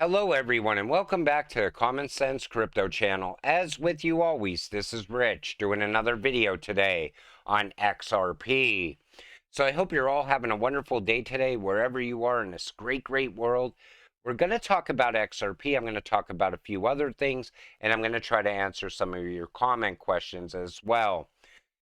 Hello, everyone, and welcome back to the Common Sense Crypto channel. As with you always, this is Rich doing another video today on XRP. So I hope you're all having a wonderful day today, wherever you are in this great, great world. We're going to talk about XRP. I'm going to talk about a few other things, and I'm going to try to answer some of your comment questions as well.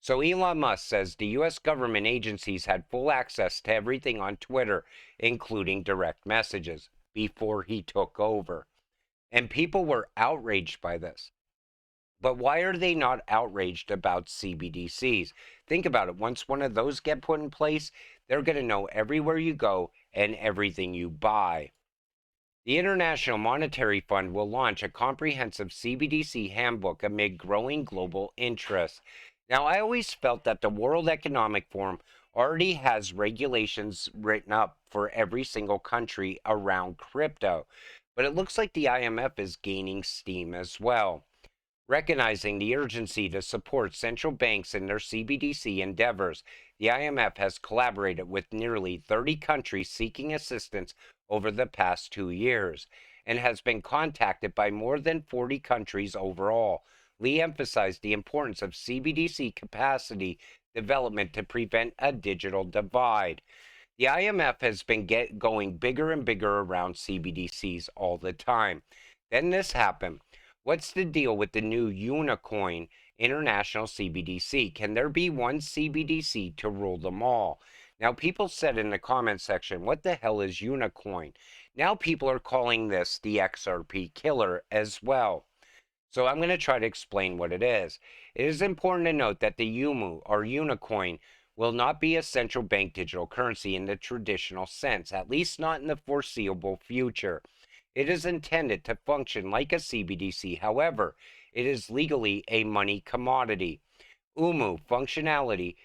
So Elon Musk says the U.S. government agencies had full access to everything on Twitter, including direct messages, before he took over. And people were outraged by this. But why are they not outraged about CBDCs? Think about it. Once one of those get put in place, they're going to know everywhere you go and everything you buy. The International Monetary Fund will launch a comprehensive CBDC handbook amid growing global interest. Now, I always felt that the World Economic Forum already has regulations written up for every single country around crypto, but it looks like the IMF is gaining steam as well. Recognizing the urgency to support central banks in their CBDC endeavors, the IMF has collaborated with nearly 30 countries seeking assistance over the past 2 years and has been contacted by more than 40 countries overall. Lee emphasized the importance of CBDC capacity development to prevent a digital divide. The IMF has been going bigger and bigger around CBDCs all the time. Then this happened. What's the deal with the new Unicoin International CBDC? Can there be one CBDC to rule them all? Now, people said in the comment section, what the hell is Unicoin? Now people are calling this the XRP killer as well. So I'm going to try to explain what it is. It is important to note that the UMU, or Unicoin, will not be a central bank digital currency in the traditional sense, at least not in the foreseeable future. It is intended to function like a CBDC. However, it is legally a money commodity. UMU functionality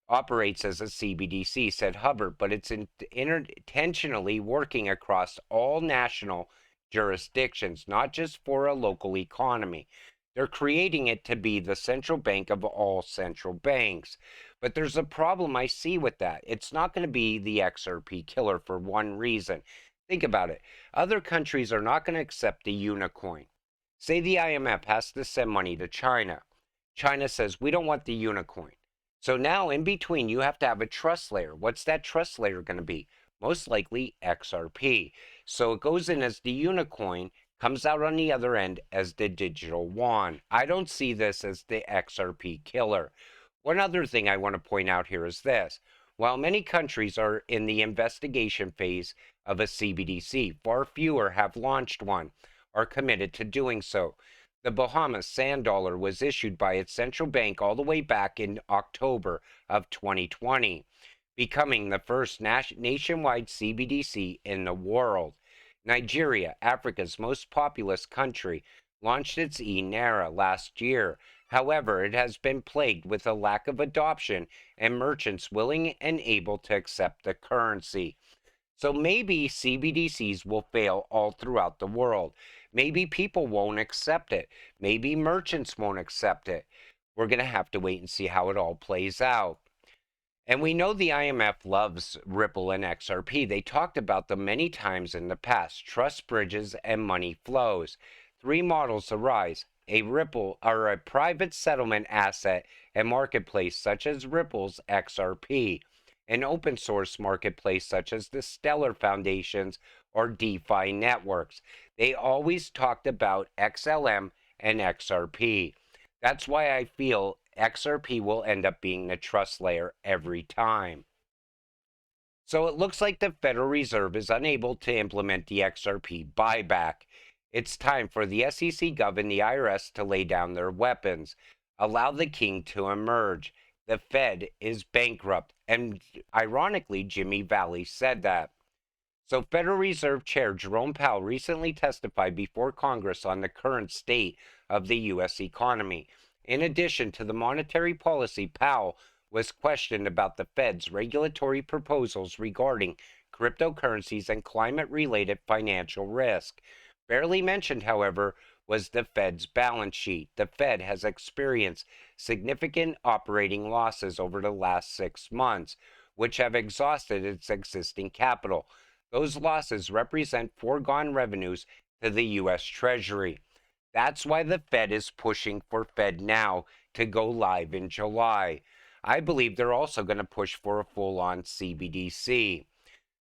operates as a CBDC, said Hubbard, but it's intentionally working across all national jurisdictions, not just for a local economy. They're creating it to be the central bank of all central banks. But there's a problem I see with that. It's not going to be the XRP killer for one reason. Think about it. Other countries are not going to accept the Unicoin. Say the IMF has to send money to China. China says, we don't want the Unicoin. So now in between, you have to have a trust layer. What's that trust layer going to be? Most likely XRP. So it goes in as the Unicoin, comes out on the other end as the digital yuan. I don't see this as the XRP killer. One other thing I want to point out here is this. While many countries are in the investigation phase of a CBDC, far fewer have launched one, are committed to doing so. The Bahamas Sand Dollar was issued by its central bank all the way back in October of 2020, becoming the first nationwide CBDC in the world. Nigeria, Africa's most populous country, launched its e-Naira last year. However, it has been plagued with a lack of adoption and merchants willing and able to accept the currency. So maybe CBDCs will fail all throughout the world. Maybe people won't accept it. Maybe merchants won't accept it. We're going to have to wait and see how it all plays out. And we know the IMF loves Ripple and XRP. They talked about them many times in the past. Trust bridges and money flows. Three models arise. A Ripple or a private settlement asset and marketplace such as Ripple's XRP. An open source marketplace such as the Stellar Foundations or DeFi networks. They always talked about XLM and XRP. That's why I feel XRP will end up being the trust layer every time. So it looks like the Federal Reserve is unable to implement the XRP buyback. It's time for the SEC, Gov, and the IRS to lay down their weapons. Allow the king to emerge. The Fed is bankrupt. And ironically, Jimmy Valley said that. So Federal Reserve Chair Jerome Powell recently testified before Congress on the current state of the U.S. economy. In addition to the monetary policy, Powell was questioned about the Fed's regulatory proposals regarding cryptocurrencies and climate-related financial risk. Barely mentioned, however, was the Fed's balance sheet. The Fed has experienced significant operating losses over the last 6 months, which have exhausted its existing capital. Those losses represent foregone revenues to the U.S. Treasury. That's why the Fed is pushing for Fed Now to go live in July. I believe they're also going to push for a full-on CBDC.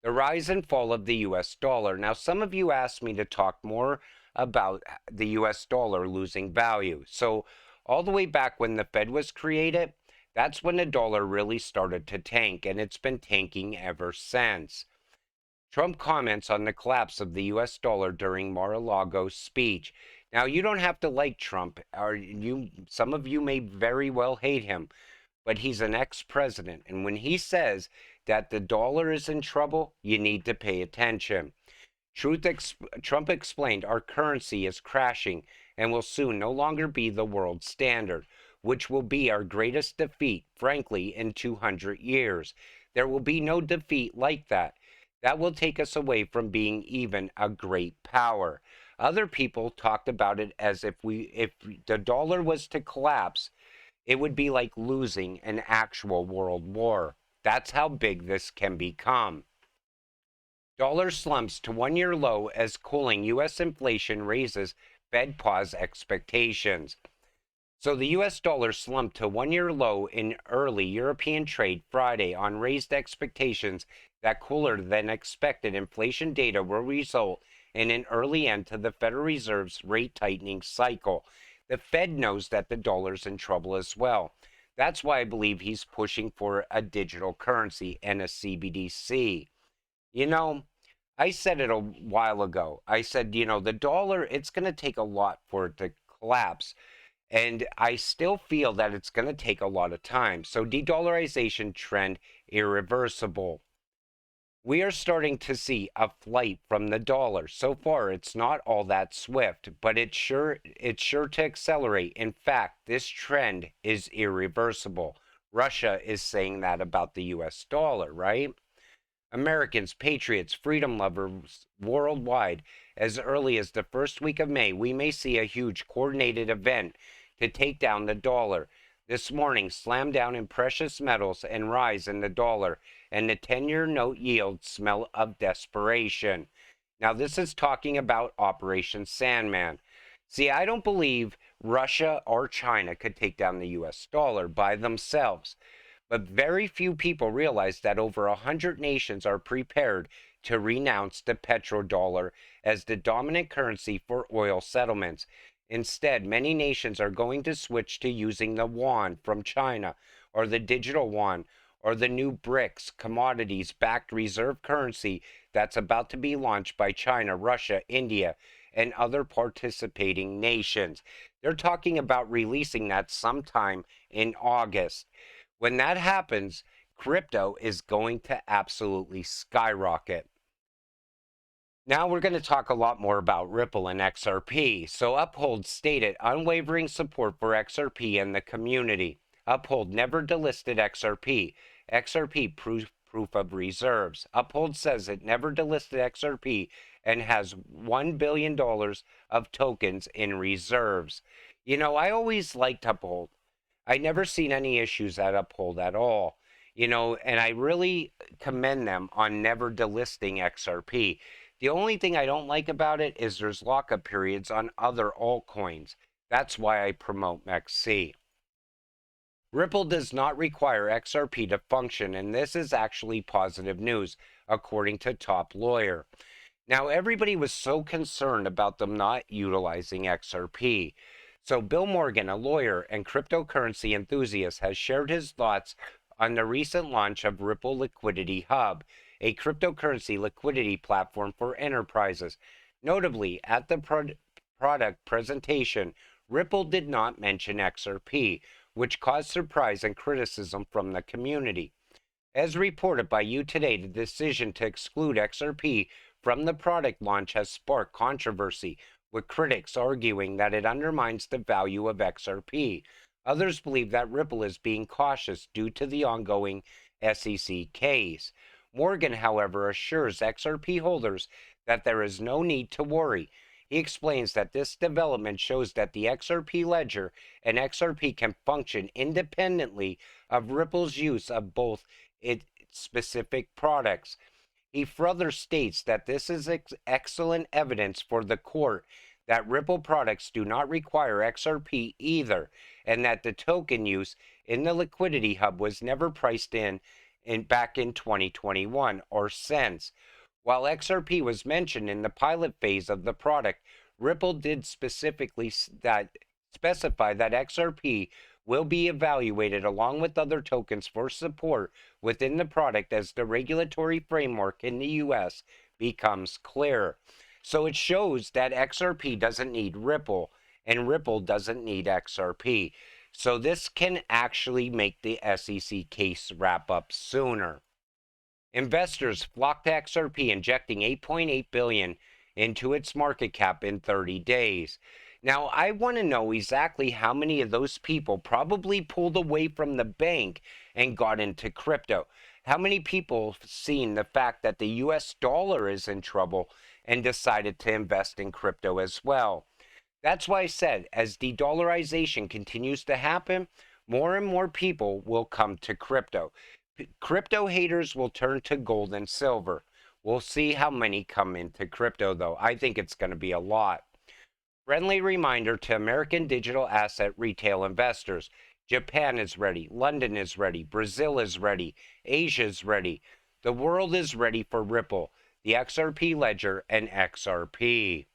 The rise and fall of the US dollar. Now, some of you asked me to talk more about the US dollar losing value. So, all the way back when the Fed was created, that's when the dollar really started to tank, and it's been tanking ever since. Trump comments on the collapse of the US dollar during Mar-a-Lago's speech. Now, you don't have to like Trump, or some of you may very well hate him, but he's an ex-president, and when he says that the dollar is in trouble, you need to pay attention. Trump explained our currency is crashing and will soon no longer be the world standard, which will be our greatest defeat, frankly, in 200 years. There will be no defeat like that. That will take us away from being even a great power. Other people talked about it as if the dollar was to collapse, it would be like losing an actual world war. That's how big this can become. Dollar slumps to one-year low as cooling U.S. inflation raises Fed pause expectations. So the US dollar slumped to one-year low in early European trade Friday on raised expectations that cooler than expected inflation data will result in an early end to the Federal Reserve's rate tightening cycle. The Fed knows that the dollar's in trouble as well. That's why I believe he's pushing for a digital currency and a CBDC. You know, I said it a while ago. I said, the dollar, it's going to take a lot for it to collapse. And I still feel that it's going to take a lot of time. So, DeDolarization Trend, irreversible. We are starting to see a flight from the dollar. So far, it's not all that swift, but it's sure to accelerate. In fact, this trend is irreversible. Russia is saying that about the US dollar, right? Americans, patriots, freedom lovers worldwide, as early as the first week of May, we may see a huge coordinated event to take down the dollar. This morning, slam down in precious metals and rise in the dollar, and the 10-year note yields smell of desperation. Now, this is talking about Operation Sandman. See, I don't believe Russia or China could take down the US dollar by themselves. But very few people realize that over 100 nations are prepared to renounce the petrodollar as the dominant currency for oil settlements. Instead, many nations are going to switch to using the yuan from China, or the digital yuan, or the new BRICS commodities-backed reserve currency that's about to be launched by China, Russia, India, and other participating nations. They're talking about releasing that sometime in August. When that happens, crypto is going to absolutely skyrocket. Now we're going to talk a lot more about Ripple and XRP. So Uphold stated unwavering support for XRP and the community. Uphold never delisted XRP. XRP proof of reserves. Uphold says it never delisted XRP and has $1 billion of tokens in reserves. I always liked Uphold. I never seen any issues at Uphold at all. And I really commend them on never delisting XRP. The only thing I don't like about it is there's lockup periods on other altcoins. That's why I promote MEXC. Ripple does not require XRP to function, and this is actually positive news, according to Top Lawyer. Now, everybody was so concerned about them not utilizing XRP. So Bill Morgan, a lawyer and cryptocurrency enthusiast, has shared his thoughts on the recent launch of Ripple Liquidity Hub, a cryptocurrency liquidity platform for enterprises. Notably, at the product presentation, Ripple did not mention XRP, which caused surprise and criticism from the community. As reported by You Today, the decision to exclude XRP from the product launch has sparked controversy, with critics arguing that it undermines the value of XRP. Others believe that Ripple is being cautious due to the ongoing SEC case. Morgan, however, assures XRP holders that there is no need to worry. He explains that this development shows that the XRP ledger and XRP can function independently of Ripple's use of both its specific products. He further states that this is excellent evidence for the court that Ripple products do not require XRP either, and that the token use in the liquidity hub was never priced in back in 2021 or since. While XRP was mentioned in the pilot phase of the product, Ripple did specifically specify that XRP will be evaluated along with other tokens for support within the product as the regulatory framework in the US becomes clearer. So it shows that XRP doesn't need Ripple and Ripple doesn't need XRP. So this can actually make the SEC case wrap up sooner. Investors flocked to XRP, injecting $8.8 billion into its market cap in 30 days. Now, I want to know exactly how many of those people probably pulled away from the bank and got into crypto. How many people have seen the fact that the US dollar is in trouble and decided to invest in crypto as well? That's why I said, as de-dollarization continues to happen, more and more people will come to crypto. Crypto haters will turn to gold and silver. We'll see how many come into crypto, though. I think it's going to be a lot. Friendly reminder to American digital asset retail investors. Japan is ready. London is ready. Brazil is ready. Asia is ready. The world is ready for Ripple, the XRP ledger, and XRP.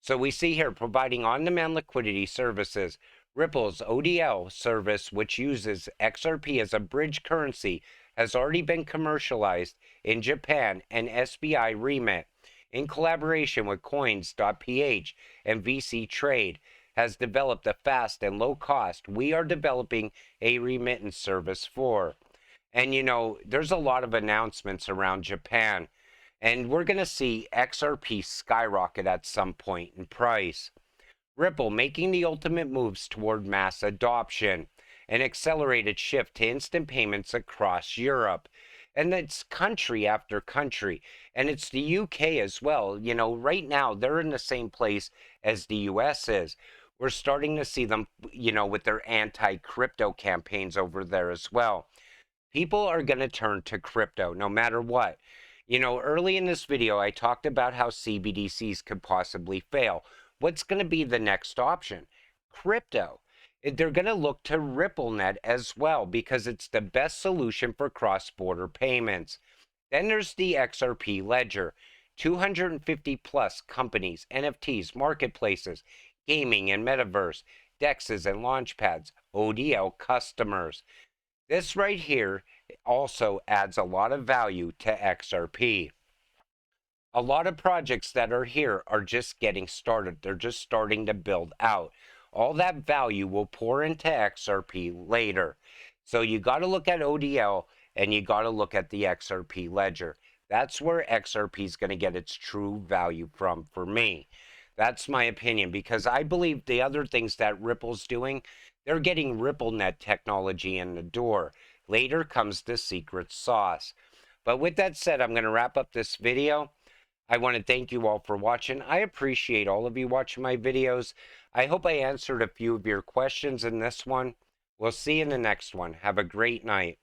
So we see here providing on-demand liquidity services. Ripple's ODL service, which uses XRP as a bridge currency, has already been commercialized in Japan, and SBI Remit, in collaboration with Coins.ph and VC Trade, has developed a fast and low-cost. We are developing a remittance service for. And you know, there's a lot of announcements around Japan, and we're going to see XRP skyrocket at some point in price. Ripple making the ultimate moves toward mass adoption, an accelerated shift to instant payments across Europe. And it's country after country. And it's the UK as well. You know, right now they're in the same place as the US is. We're starting to see them, you know, with their anti-crypto campaigns over there as well. People are going to turn to crypto no matter what. You know, early in this video, I talked about how CBDCs could possibly fail. What's going to be the next option? Crypto. They're going to look to RippleNet as well because it's the best solution for cross-border payments. Then there's the XRP ledger. 250 plus companies, NFTs, marketplaces, gaming and metaverse, DEXs and launchpads, ODL customers. This right here also adds a lot of value to XRP. A lot of projects that are here are just getting started. They're just starting to build out. All that value will pour into XRP later. So you got to look at ODL and you got to look at the XRP ledger. That's where XRP is going to get its true value from for me. That's my opinion, because I believe the other things that Ripple's doing, they're getting RippleNet technology in the door. Later comes the secret sauce. But with that said, I'm going to wrap up this video. I want to thank you all for watching. I appreciate all of you watching my videos. I hope I answered a few of your questions in this one. We'll see you in the next one. Have a great night.